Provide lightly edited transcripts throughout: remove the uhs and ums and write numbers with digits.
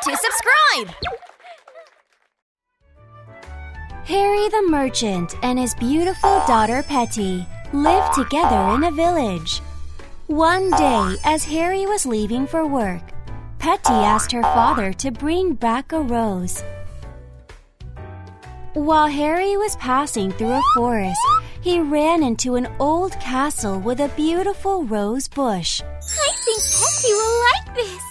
to subscribe! Harry the merchant and his beautiful daughter Petty lived together in a village. One day, as Harry was leaving for work, Petty asked her father to bring back a rose. While Harry was passing through a forest, he ran into an old castle with a beautiful rose bush. I think Petty will like this.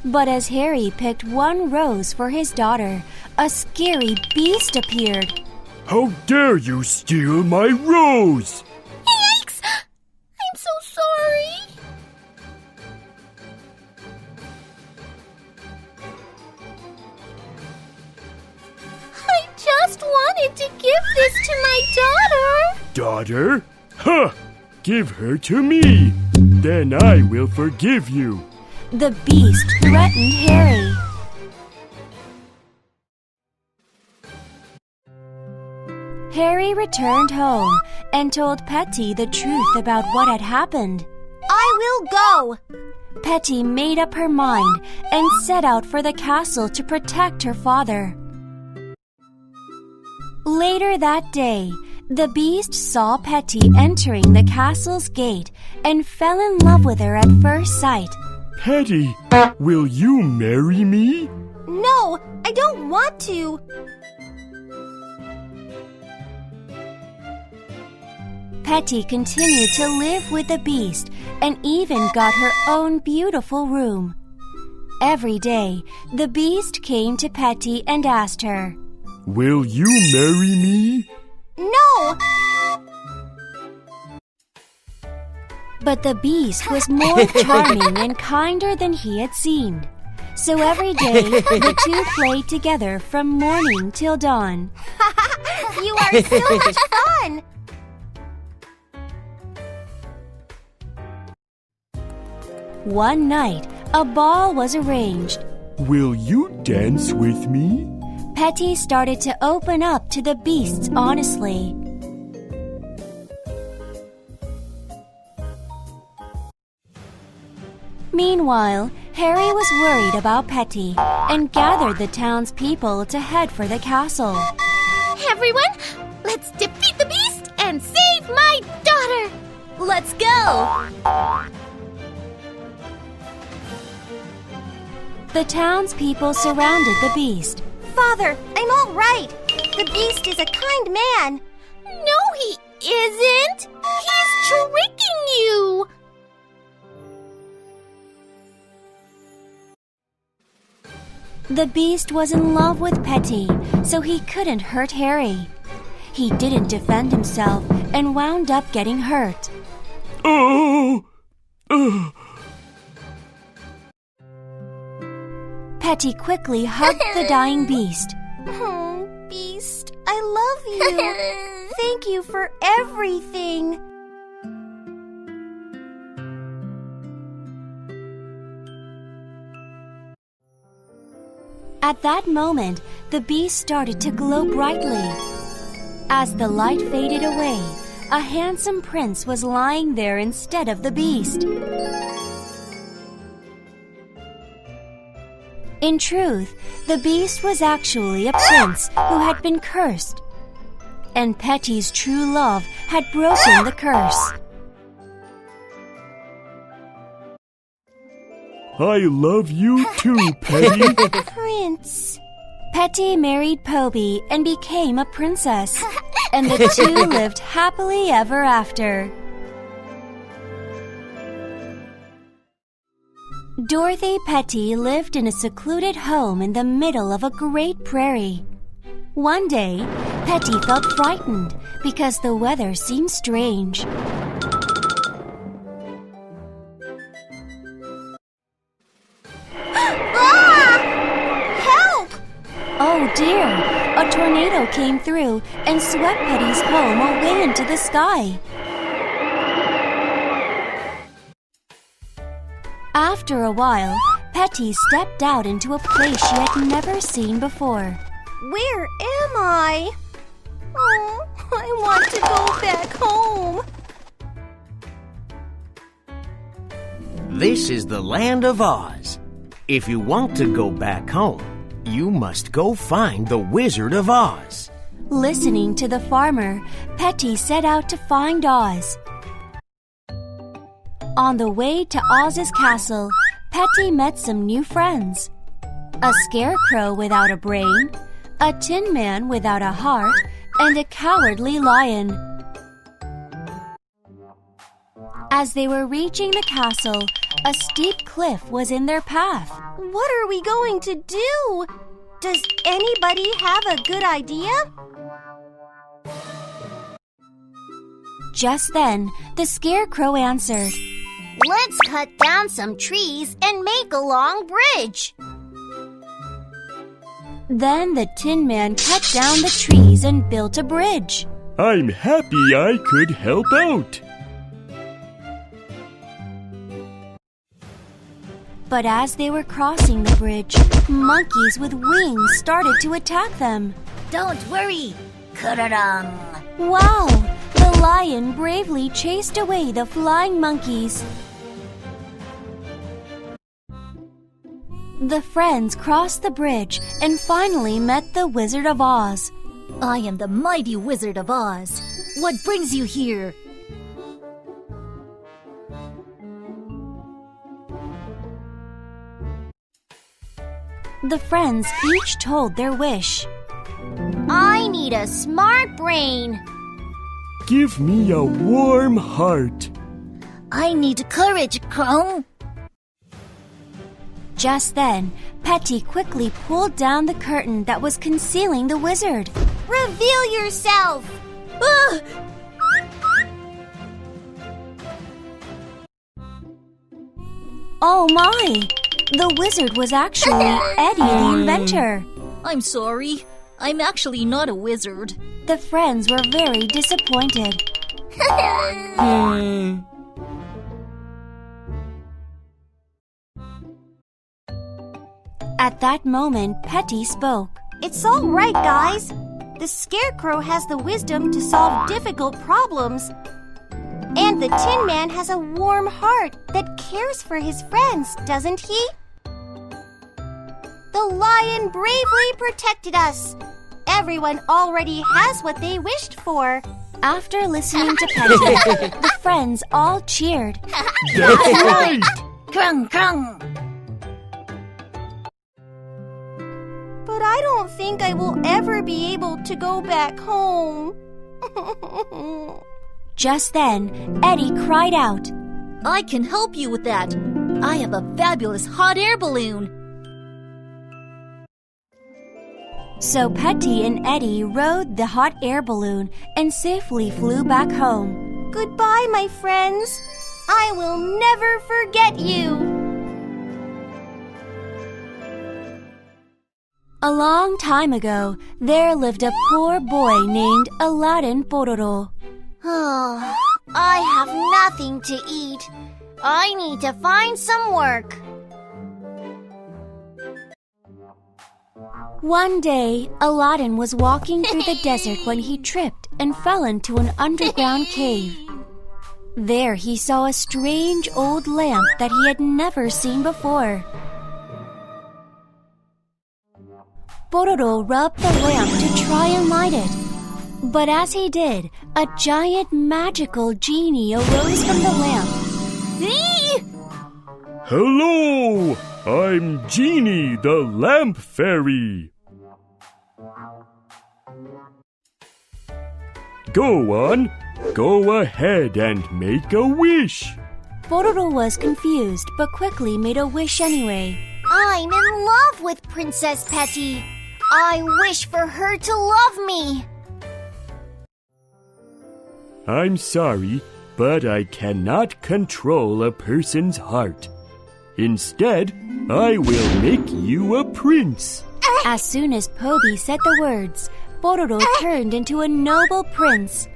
But as Harry picked one rose for his daughter, a scary beast appeared. How dare you steal my rose? Yikes! I'm so sorry. I just wanted to give this to my daughter. Daughter? Huh! Give her to me. Then I will forgive you. The beast threatened Harry. Harry returned home and told Petty the truth about what had happened. I will go. Petty made up her mind and set out for the castle to protect her father. Later that day, the beast saw Petty entering the castle's gate and fell in love with her at first sight. Petty, will you marry me? No, I don't want to. Petty continued to live with the beast and even got her own beautiful room. Every day, the beast came to Petty and asked her, Will you marry me? No! But the beast was more charming and kinder than he had seemed. So every day, the two played together from morning till dawn. You are so much fun! One night, a ball was arranged. Will you dance with me? Petty started to open up to the beasts honestly. Meanwhile, Harry was worried about Petty and gathered the townspeople to head for the castle. Everyone, let's defeat the beast and save my daughter! Let's go! The townspeople surrounded the beast. Father, I'm all right. The beast is a kind man. No, he isn't. He's tricking you. The beast was in love with Petty, so he couldn't hurt Harry. He didn't defend himself and wound up getting hurt. Oh! Petty quickly hugged the dying beast. Oh, beast, I love you. Thank you for everything. At that moment, the beast started to glow brightly. As the light faded away, a handsome prince was lying there instead of the beast. In truth, the beast was actually a prince who had been cursed. And Petty's true love had broken the curse. I love you too, Petty. Prince. Petty married Poby and became a princess, and the two lived happily ever after. Dorothy Petty lived in a secluded home in the middle of a great prairie. One day, Petty felt frightened because the weather seemed strange. Oh dear! A tornado came through and swept Petty's home away into the sky. After a while, Petty stepped out into a place she had never seen before. Where am I? Oh, I want to go back home. This is the land of Oz. If you want to go back home, you must go find the Wizard of Oz. Listening to the farmer, Petty set out to find Oz. On the way to Oz's castle, Petty met some new friends. A scarecrow without a brain, a tin man without a heart, and a cowardly lion. As they were reaching the castle, a steep cliff was in their path. What are we going to do? Does anybody have a good idea? Just then, the scarecrow answered, Let's cut down some trees and make a long bridge. Then the Tin Man cut down the trees and built a bridge. I'm happy I could help out. But as they were crossing the bridge, monkeys with wings started to attack them. Don't worry. Kurarang. Wow! The lion bravely chased away the flying monkeys. The friends crossed the bridge and finally met the Wizard of Oz. I am the mighty Wizard of Oz. What brings you here? The friends each told their wish. I need a smart brain. Give me a warm heart. I need courage, Crow. Just then, Petty quickly pulled down the curtain that was concealing the wizard. Reveal yourself. Oh my! The wizard was actually Eddie the inventor. I'm sorry. I'm actually not a wizard. The friends were very disappointed. At that moment, Petty spoke. It's all right, guys. The scarecrow has the wisdom to solve difficult problems. And the Tin Man has a warm heart that cares for his friends, doesn't he? The lion bravely protected us. Everyone already has what they wished for. After listening to Petty, the friends all cheered. That's right! Krung, krung. But I don't think I will ever be able to go back home. Just then, Eddie cried out, I can help you with that. I have a fabulous hot air balloon. So Petty and Eddie rode the hot air balloon and safely flew back home. Goodbye, my friends. I will never forget you. A long time ago, there lived a poor boy named Aladdin Pororo. Oh, I have nothing to eat. I need to find some work. One day, Aladdin was walking through the desert when he tripped and fell into an underground cave. There he saw a strange old lamp that he had never seen before. Pororo rubbed the lamp to try and light it. But as he did, a giant magical genie arose from the lamp. Hello! I'm Genie, the lamp fairy. Go on. Go ahead and make a wish. Pororo was confused but quickly made a wish anyway. I'm in love with Princess Petty. I wish for her to love me. I'm sorry, but I cannot control a person's heart. Instead, I will make you a prince. As soon as Poby said the words, Pororo turned into a noble prince.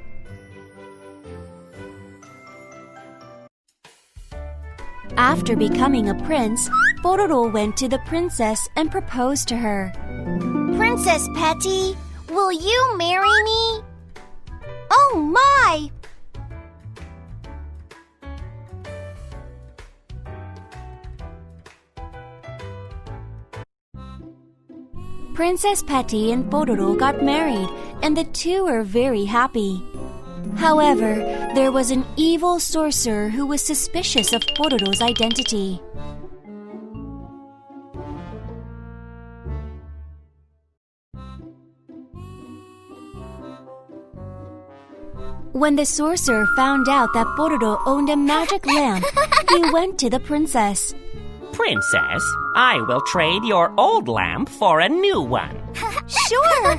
After becoming a prince, Pororo went to the princess and proposed to her. Princess Petty, will you marry me? Oh my! Princess Petty and Pororo got married, and the two were very happy. However, there was an evil sorcerer who was suspicious of Pororo's identity. When the sorcerer found out that Pororo owned a magic lamp, he went to the princess. Princess, I will trade your old lamp for a new one. Sure!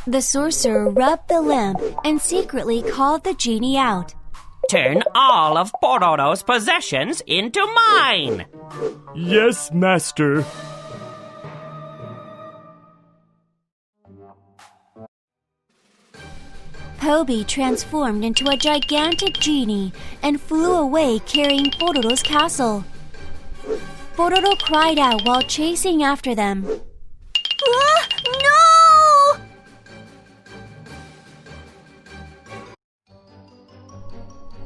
The sorcerer rubbed the lamp and secretly called the genie out. Turn all of Pororo's possessions into mine. Yes, master. Poby transformed into a gigantic genie and flew away carrying Pororo's castle. Pororo cried out while chasing after them. No!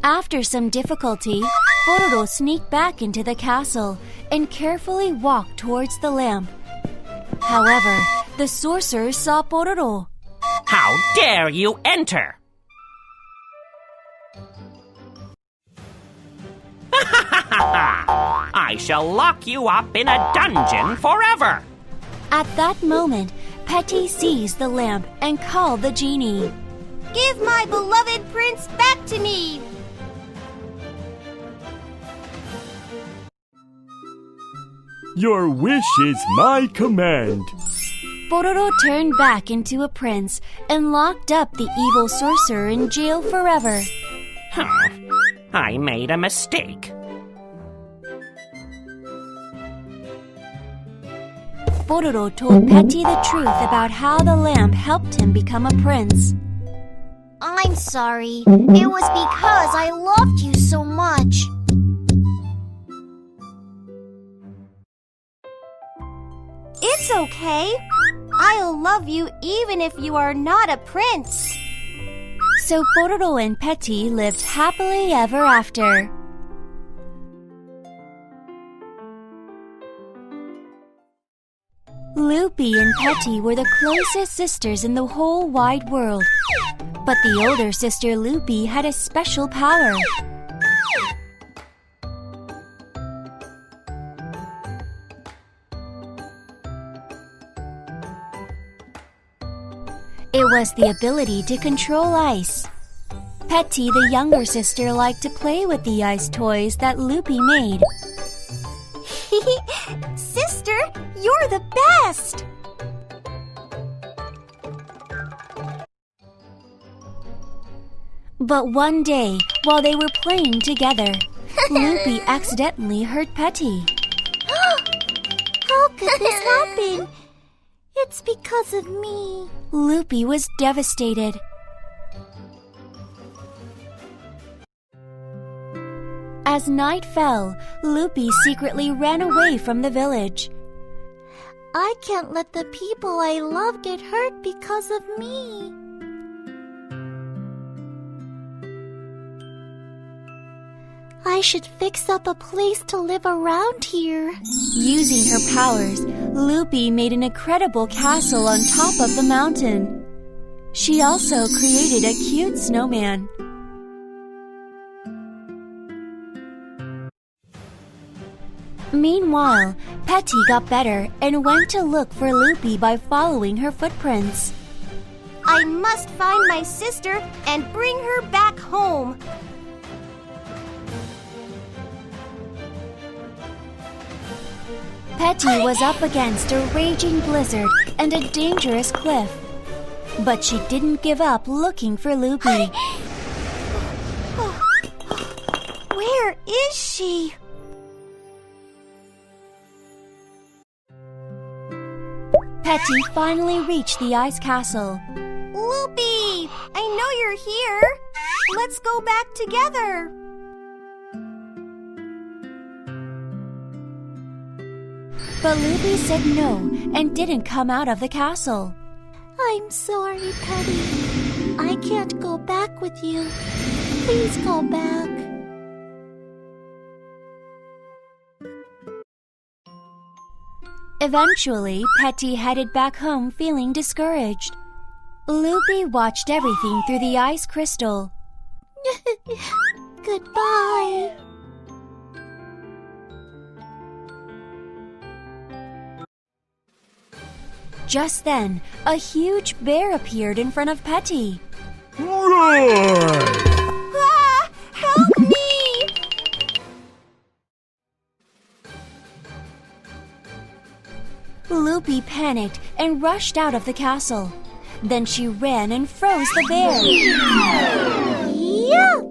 After some difficulty, Pororo sneaked back into the castle and carefully walked towards the lamp. However, the sorcerer saw Pororo. How dare you enter? I shall lock you up in a dungeon forever. At that moment, Petty seized the lamp and called the genie. Give my beloved prince back to me! Your wish is my command. Pororo turned back into a prince and locked up the evil sorcerer in jail forever. I made a mistake. Pororo told Petty the truth about how the lamp helped him become a prince. I'm sorry. It was because I loved you so much. It's okay. I'll love you even if you are not a prince. So Pororo and Petty lived happily ever after. Loopy and Petty were the closest sisters in the whole wide world. But the older sister Loopy had a special power. It was the ability to control ice. Petty, the younger sister, liked to play with the ice toys that Loopy made. Sister, you're the best! But one day, while they were playing together, Loopy accidentally hurt Petty. How could this happen? It's because of me. Loopy was devastated. As night fell, Loopy secretly ran away from the village. I can't let the people I love get hurt because of me. I should fix up a place to live around here. Using her powers, Loopy made an incredible castle on top of the mountain. She also created a cute snowman. Meanwhile, Petty got better and went to look for Loopy by following her footprints. I must find my sister and bring her back home. Petty was up against a raging blizzard and a dangerous cliff. But she didn't give up looking for Loopy. Where is she? Petty finally reached the ice castle. Loopy! I know you're here. Let's go back together. But Loopy said no and didn't come out of the castle. I'm sorry, Petty. I can't go back with you. Please go back. Eventually, Petty headed back home feeling discouraged. Loopy watched everything through the ice crystal. Goodbye. Just then, a huge bear appeared in front of Petty. Roar! Ah, help me! Loopy panicked and rushed out of the castle. Then she ran and froze the bear. Yeah.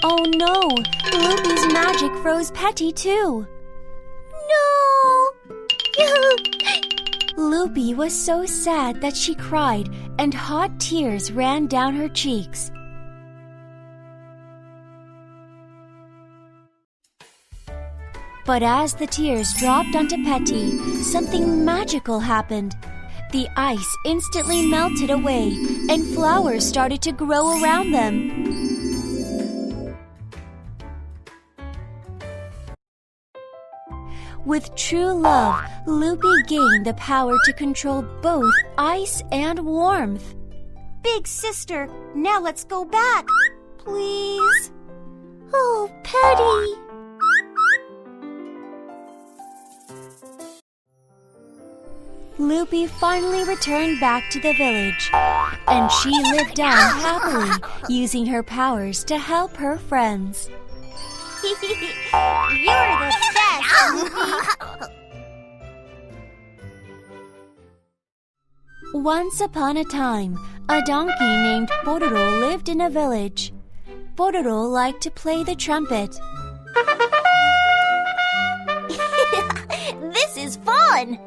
Oh no! Loopy's magic froze Petty too. No. Loopy was so sad that she cried and hot tears ran down her cheeks. But as the tears dropped onto Petty, something magical happened. The ice instantly melted away and flowers started to grow around them. With true love, Loopy gained the power to control both ice and warmth. Big sister, now let's go back. Please. Oh, Petty. Loopy finally returned back to the village, and she lived on happily, using her powers to help her friends. You're the best, Loopy. Once upon a time, a donkey named Pororo lived in a village. Pororo liked to play the trumpet. This is fun.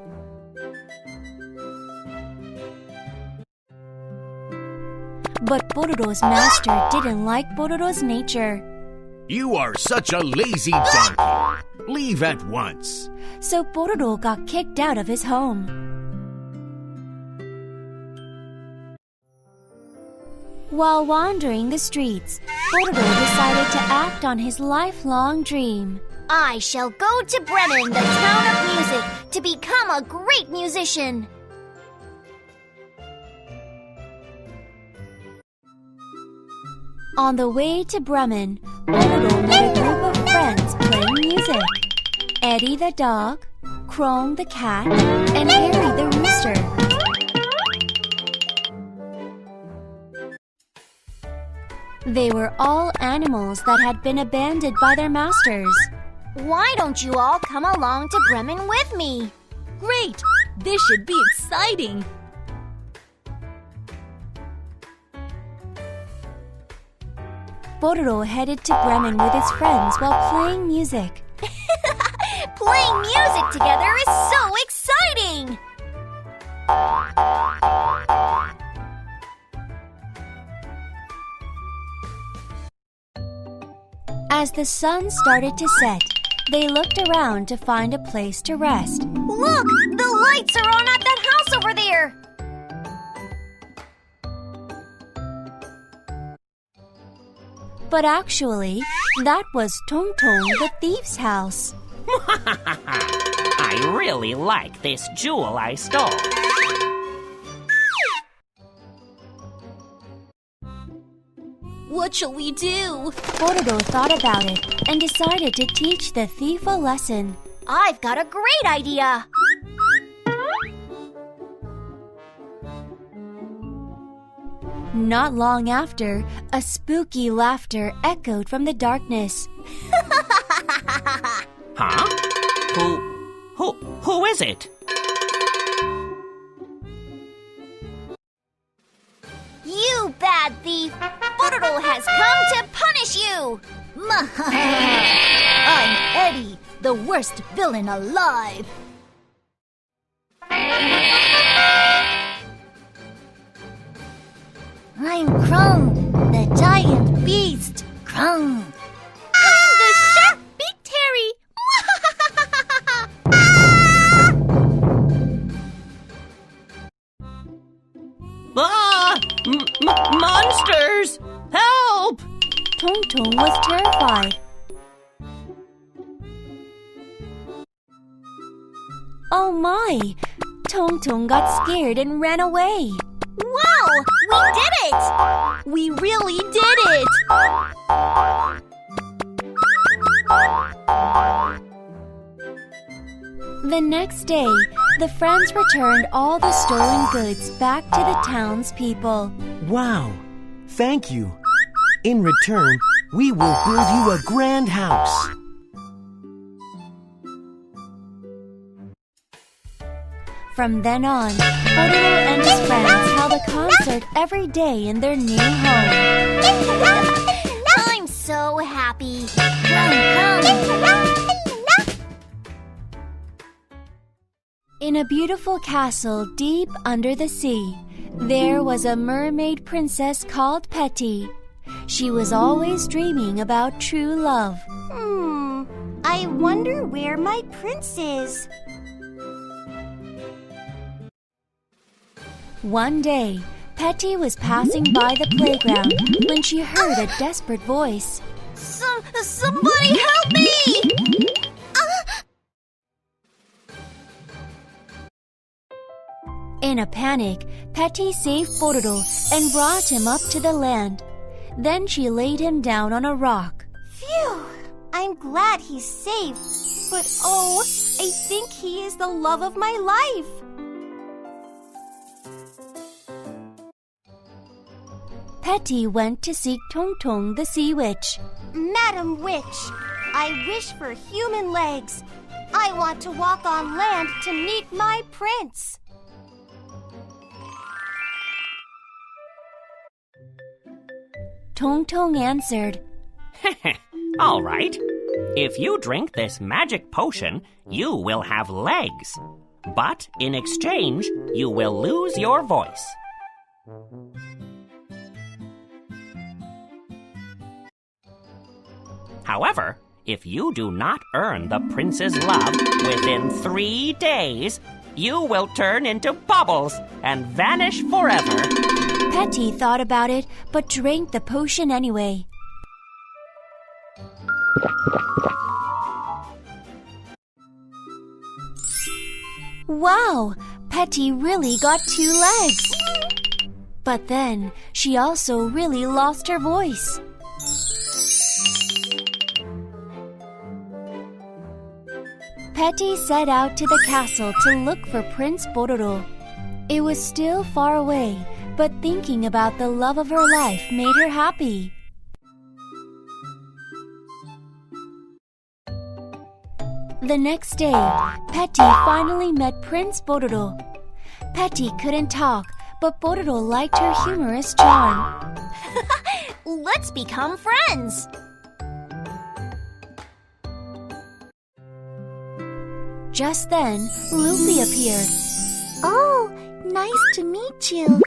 But Pororo's master didn't like Pororo's nature. You are such a lazy donkey. Leave at once. So Pororo got kicked out of his home. While wandering the streets, Pororo decided to act on his lifelong dream. I shall go to Bremen, the town of music, to become a great musician. On the way to Bremen, Pororo met a group of friends playing music. Eddie the dog, Crone the cat, and Harry the rooster. They were all animals that had been abandoned by their masters. Why don't you all come along to Bremen with me? Great! This should be exciting. Pororo headed to Bremen with his friends while playing music. Playing music together is so exciting! As the sun started to set, they looked around to find a place to rest. Look! The lights are on at that house over there! But actually, that was Tong Tong the thief's house. I really like this jewel I stole. What shall we do? Pororo thought about it and decided to teach the thief a lesson. I've got a great idea! Not long after, a spooky laughter echoed from the darkness. Huh? Who is it? You bad thief! Pororo has come to punish you! I'm Eddie, the worst villain alive. I'm Crone, the giant beast. Crone. I'm the shark beaked Harry. Ah! Monsters! Help! Tong Tong was terrified. Oh my! Tong Tong got scared and ran away. Wow! We did it! We really did it! The next day, the friends returned all the stolen goods back to the townspeople. Wow! Thank you. In return, we will build you a grand house. From then on, Pororo and his friends held a concert every day in their new home. I'm so happy. Come. In a beautiful castle deep under the sea, there was a mermaid princess called Petty. She was always dreaming about true love. I wonder where my prince is. One day, Petty was passing by the playground when she heard a desperate voice. Somebody help me! In a panic, Petty saved Pororo and brought him up to the land. Then she laid him down on a rock. Phew! I'm glad he's safe. But oh, I think he is the love of my life. Petty went to seek Tong Tong the sea witch. Madam Witch, I wish for human legs. I want to walk on land to meet my prince. Tong Tong answered, All right. If you drink this magic potion, you will have legs. But in exchange, you will lose your voice. However, if you do not earn the prince's love within 3 days, you will turn into bubbles and vanish forever. Petty thought about it, but drank the potion anyway. Wow! Petty really got 2 legs. But then, she also really lost her voice. Petty set out to the castle to look for Prince Pororo. It was still far away, but thinking about the love of her life made her happy. The next day, Petty finally met Prince Pororo. Petty couldn't talk, but Pororo liked her humorous charm. Let's become friends. Just then, Loopy appeared. Oh, nice to meet you.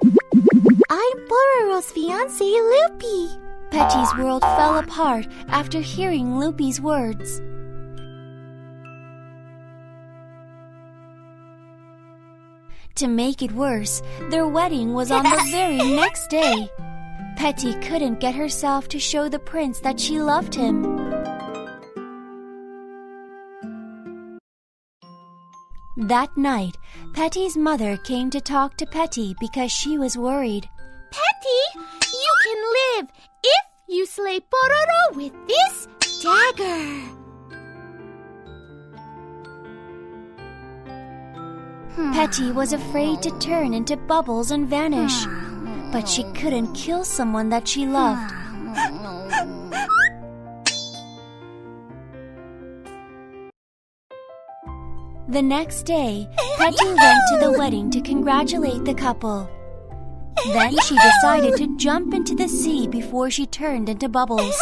I'm Pororo's fiancé, Loopy. Petty's world fell apart after hearing Loopy's words. To make it worse, their wedding was on the very next day. Petty couldn't get herself to show the prince that she loved him. That night, Petty's mother came to talk to Petty because she was worried. Petty, you can live if you slay Pororo with this dagger. Petty was afraid to turn into bubbles and vanish, but she couldn't kill someone that she loved. The next day, Petty went to the wedding to congratulate the couple. Then she decided to jump into the sea before she turned into bubbles.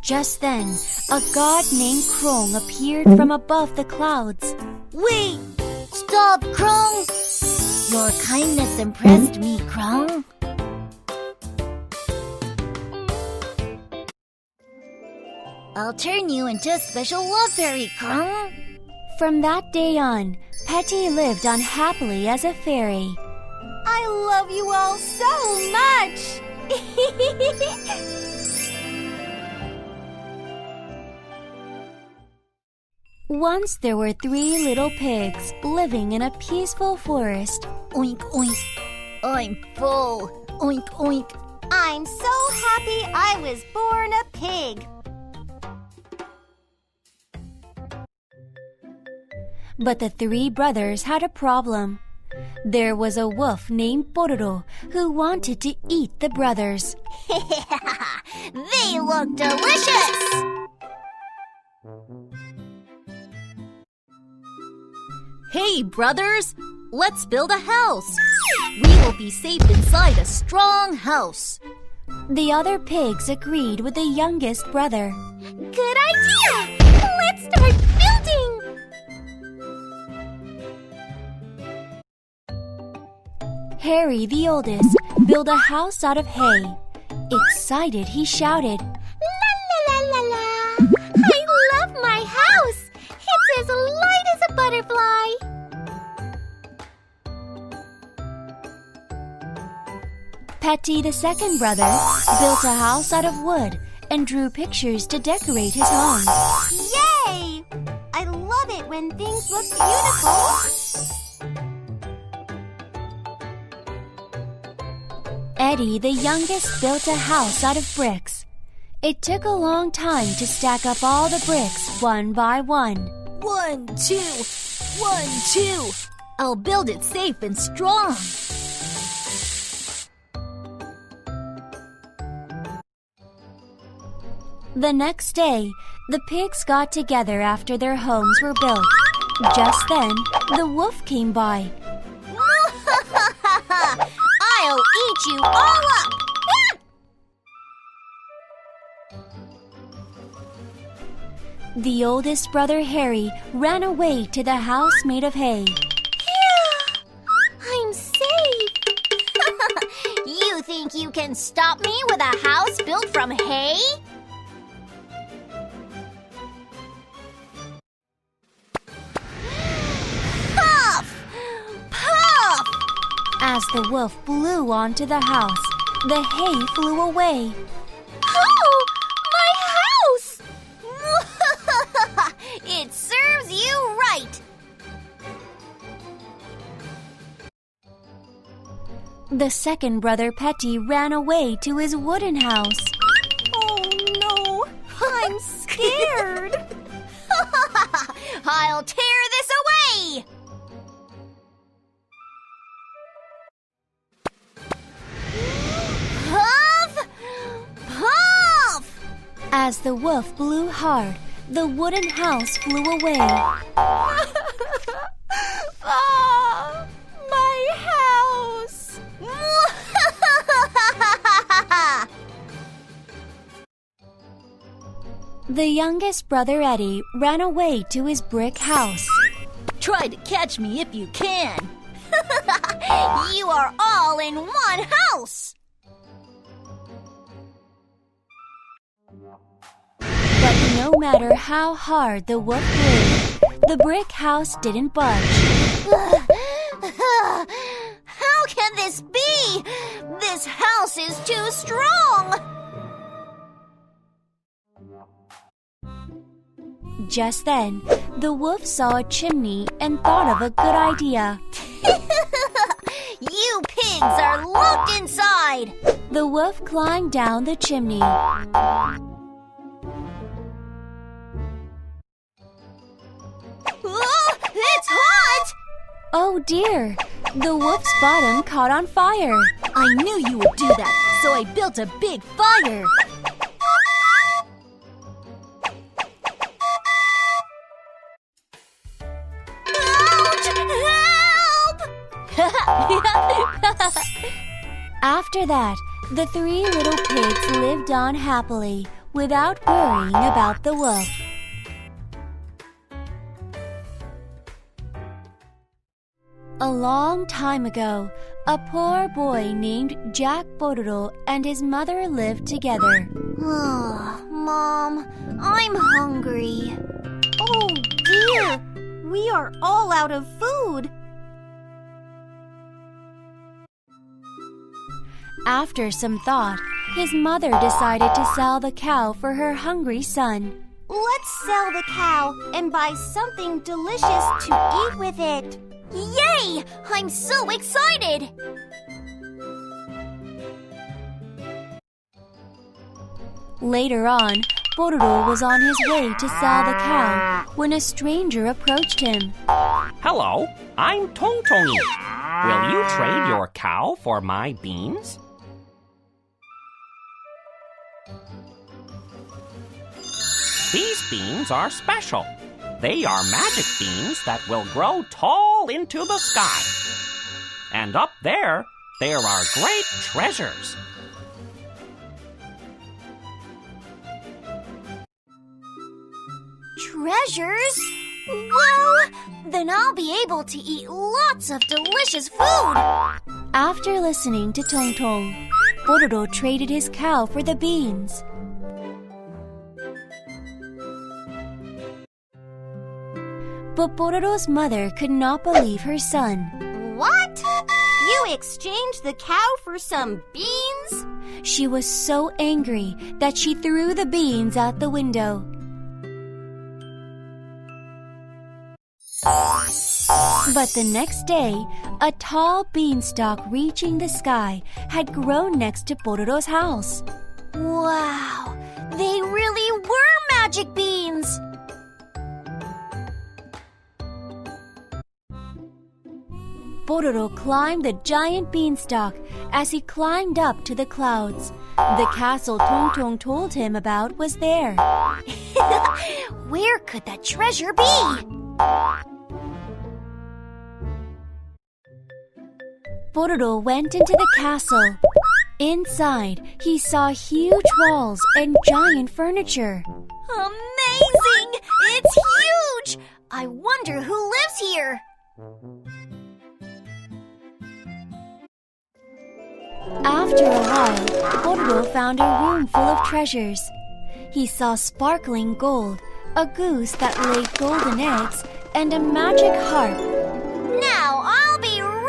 Just then, a god named Krong appeared from above the clouds. Wait! Stop, Krong! Your kindness impressed me, Krong. I'll turn you into a special love fairy, Krong. From that day on, Petty lived on happily as a fairy. I love you all so much! Once there were 3 little pigs living in a peaceful forest. Oink, oink. I'm full. Oink, oink. I'm so happy I was born a pig. But the 3 brothers had a problem. There was a wolf named Pororo who wanted to eat the brothers. They look delicious! Hey, brothers! Let's build a house. We will be safe inside a strong house. The other pigs agreed with the youngest brother. Good idea! Let's start building! Harry, the oldest, built a house out of hay. Excited, he shouted, La la la la la! I love my house! It's as light as a butterfly! Petty, the second brother, built a house out of wood and drew pictures to decorate his home. Yay! I love it when things look beautiful! Eddie, the youngest, built a house out of bricks. It took a long time to stack up all the bricks one by one. 1, 2, 1, 2. I'll build it safe and strong. The next day, the pigs got together after their homes were built. Just then, the wolf came by. I'll eat you all up! The oldest brother, Harry, ran away to the house made of hay. Phew! I'm safe! You think you can stop me with a house built from hay? Puff! Puff! As the wolf blew onto the house, the hay flew away. Oh! My house! It serves you right! The second brother, Petty, ran away to his wooden house. Oh no! I'm scared! I'll tear this away! Puff! Puff! As the wolf blew hard, the wooden house flew away. Ah! My house! The youngest brother, Eddie, ran away to his brick house. Try to catch me if you can. You are all in one house. But no matter how hard the wolf blew, the brick house didn't budge. How can this be? This house is too strong. Just then, the wolf saw a chimney and thought of a good idea. You pigs are locked inside. The wolf climbed down the chimney. It's hot! Oh dear! The wolf's bottom caught on fire. I knew you would do that, so I built a big fire. Help! After that, the 3 little pigs lived on happily, without worrying about the wolf. A long time ago, a poor boy named Jack Pororo and his mother lived together. Mom, I'm hungry. Oh dear! We We are all out of food. After some thought, his mother decided to sell the cow for her hungry son. Let's sell the cow and buy something delicious to eat with it. Yay! I'm so excited! Later on, Pororo was on his way to sell the cow when a stranger approached him. Hello, I'm Tongtongi. Will you trade your cow for my beans? These beans are special. They are magic beans that will grow tall into the sky. And up there are great treasures. Treasures? Well, then I'll be able to eat lots of delicious food. After listening to Tong Tong, Pororo traded his cow for the beans. But Pororo's mother could not believe her son. What? You exchanged the cow for some beans? She was so angry that she threw the beans out the window. But the next day, a tall beanstalk reaching the sky had grown next to Pororo's house. Wow, they really were magic beans! Pororo climbed the giant beanstalk as he climbed up to the clouds. The castle Tong Tong told him about was there. Where could that treasure be? Pororo went into the castle. Inside, he saw huge walls and giant furniture. Amazing! It's huge! I wonder who lives here. After a while, Pororo found a room full of treasures. He saw sparkling gold, a goose that laid golden eggs, and a magic harp. Now I'll be rich!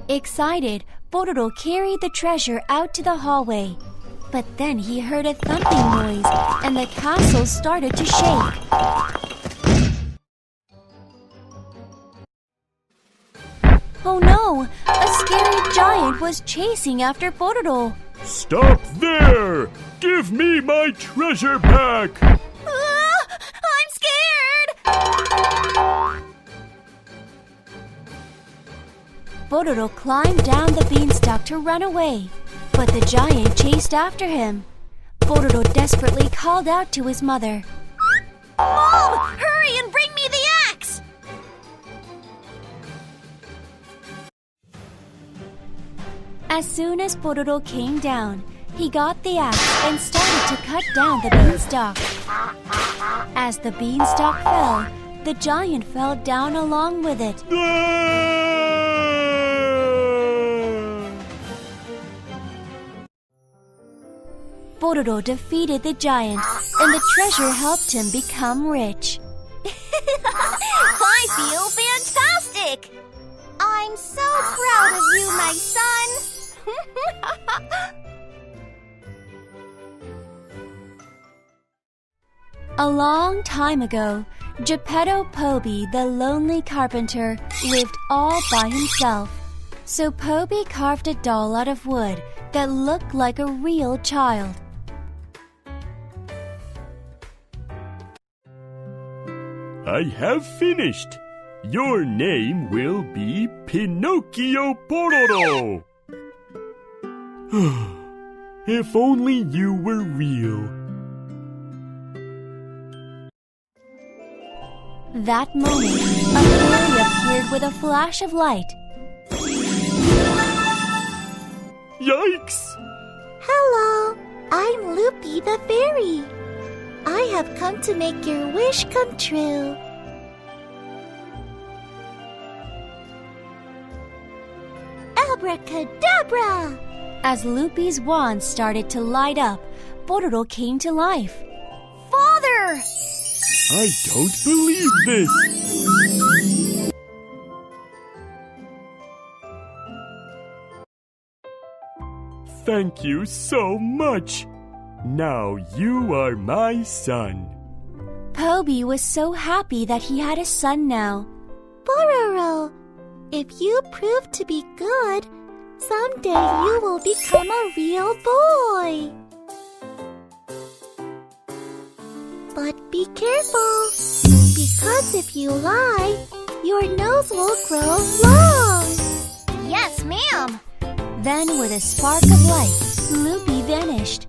Excited, Pororo carried the treasure out to the hallway. But then he heard a thumping noise, and the castle started to shake. Oh no! A scary giant was chasing after Pororo. Stop there! Give me my treasure back! I'm scared! Pororo climbed down the beanstalk to run away, but the giant chased after him. Pororo desperately called out to his mother. Mom, hurry and bring me the axe! As soon as Pororo came down, he got the axe and started to cut down the beanstalk. As the beanstalk fell, the giant fell down along with it. Pororo defeated the giant, and the treasure helped him become rich. I feel fantastic! I'm so proud of you, my son. A long time ago, Geppetto Poby, the lonely carpenter, lived all by himself. So Poby carved a doll out of wood that looked like a real child. I have finished. Your name will be Pinocchio Pororo. If only you were real. That moment, a fairy appeared with a flash of light. Yikes! Hello, I'm Loopy the fairy. I have come to make your wish come true. Abracadabra! As Loopy's wand started to light up, Pororo came to life. Father! I don't believe this! Thank you so much! Now you are my son. Poby was so happy that he had a son now. Pororo, if you prove to be good, someday you will become a real boy. But be careful, because if you lie, your nose will grow long. Yes, ma'am. Then, with a spark of light, Loopy vanished.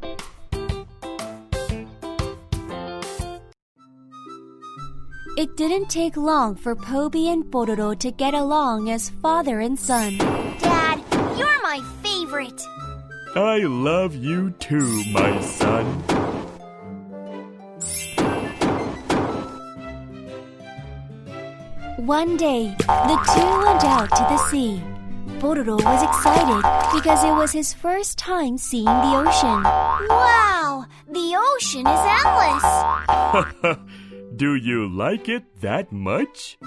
It didn't take long for Poby and Pororo to get along as father and son. Dad, you're my favorite. I love you too, my son. One day, the two went out to the sea. Pororo was excited because it was his first time seeing the ocean. Wow, the ocean is endless. Do you like it that much?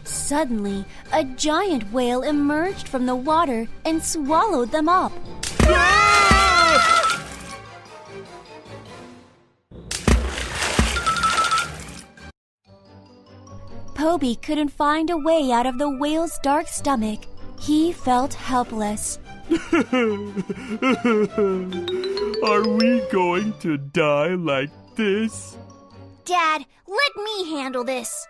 Suddenly, a giant whale emerged from the water and swallowed them up. Poby couldn't find a way out of the whale's dark stomach. He felt helpless. Are we going to die like this? Dad, let me handle this.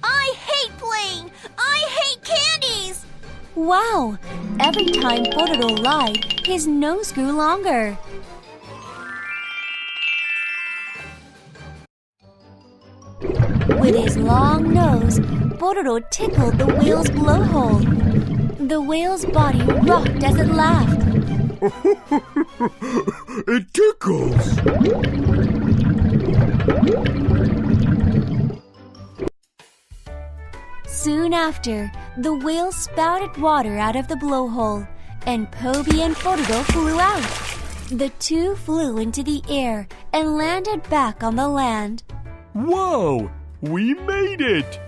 I hate playing! I hate candies! Wow! Every time Pororo lied, his nose grew longer. With his long nose, Pororo tickled the whale's blowhole. The whale's body rocked as it laughed. It tickles! Soon after, the whale spouted water out of the blowhole, and Poby and Pororo flew out. The two flew into the air and landed back on the land. Whoa! We made it!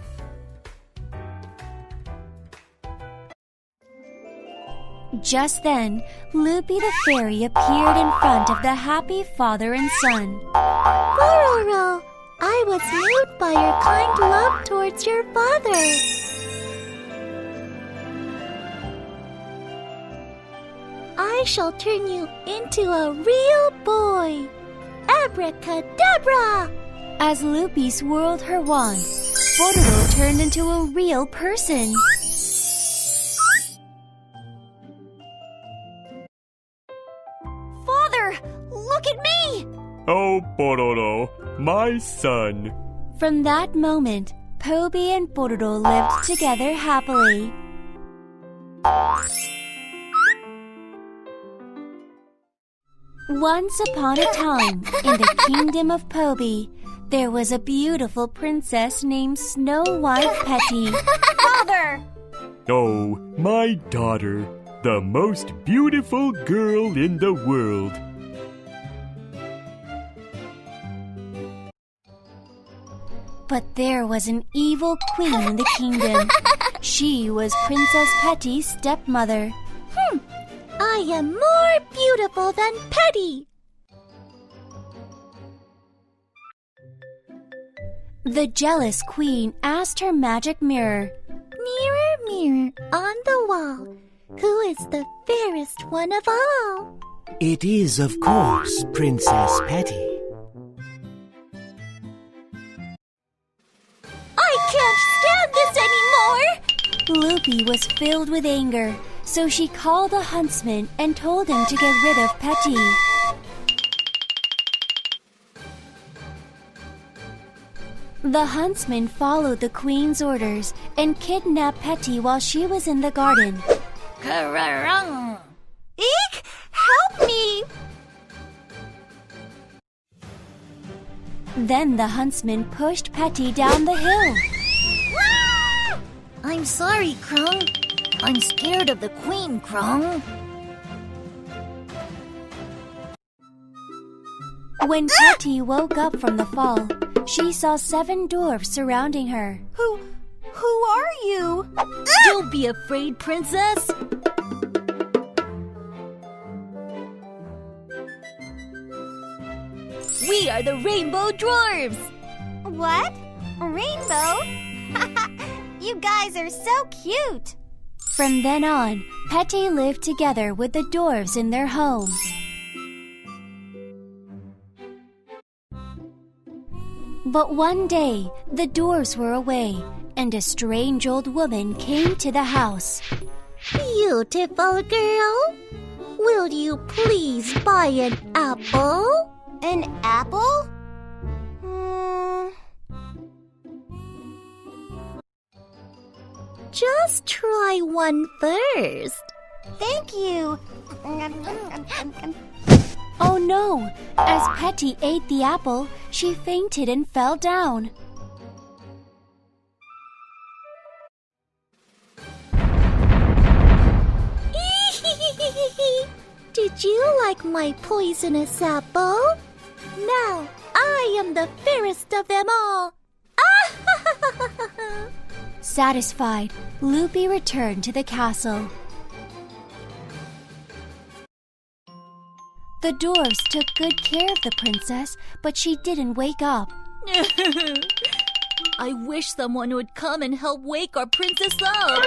Just then, Loopy the fairy appeared in front of the happy father and son. Pororo, I was moved by your kind love towards your father. I shall turn you into a real boy. Abracadabra! As Loopy swirled her wand, Pororo turned into a real person. Father, look at me! Oh, Pororo, my son. From that moment, Poby and Pororo lived together happily. Once upon a time, in the kingdom of Poby, there was a beautiful princess named Snow White Petty. Father! Oh, my daughter, the most beautiful girl in the world. But there was an evil queen in the kingdom. She was Princess Petty's stepmother. I am more beautiful than Petty. The jealous queen asked her magic mirror, Mirror, mirror on the wall, who is the fairest one of all? It is, of course, Princess Petty. I can't stand this anymore! Loopy was filled with anger, so she called the huntsman and told him to get rid of Petty. The huntsman followed the queen's orders and kidnapped Petty while she was in the garden. Eek! Help me! Then the huntsman pushed Petty down the hill. I'm sorry, Krung. I'm scared of the queen, Krung. When Petty woke up from the fall, she saw 7 dwarfs surrounding her. Who are you? Don't be afraid, princess. We are the Rainbow Dwarves. What? Rainbow? You guys are so cute. From then on, Petty lived together with the dwarves in their home. But one day, the dwarves were away, and a strange old woman came to the house. Beautiful girl, will you please buy an apple? An apple? Just try one first. Thank you. Oh no! As Petty ate the apple, she fainted and fell down. Did you like my poisonous apple? Now I am the fairest of them all. Satisfied, Loopy returned to the castle. The dwarves took good care of the princess, but she didn't wake up. I wish someone would come and help wake our princess up.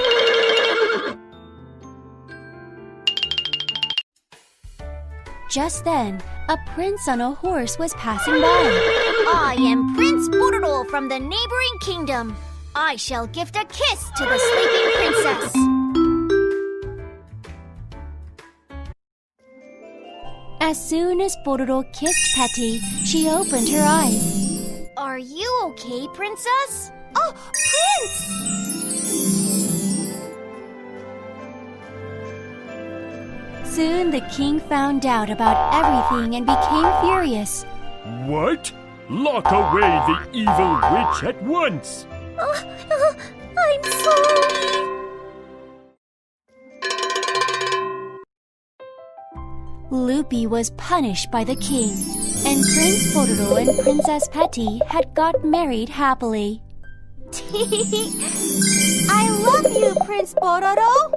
Just then, a prince on a horse was passing by. I am Prince Pororo from the neighboring kingdom. I shall gift a kiss to the sleeping princess. As soon as Pororo kissed Petty, she opened her eyes. Are you okay, princess? Oh, Prince! Soon the king found out about everything and became furious. What? Lock away the evil witch at once! I'm sorry. Loopy was punished by the king, and Prince Pororo and Princess Petty had got married happily. I love you, Prince Pororo.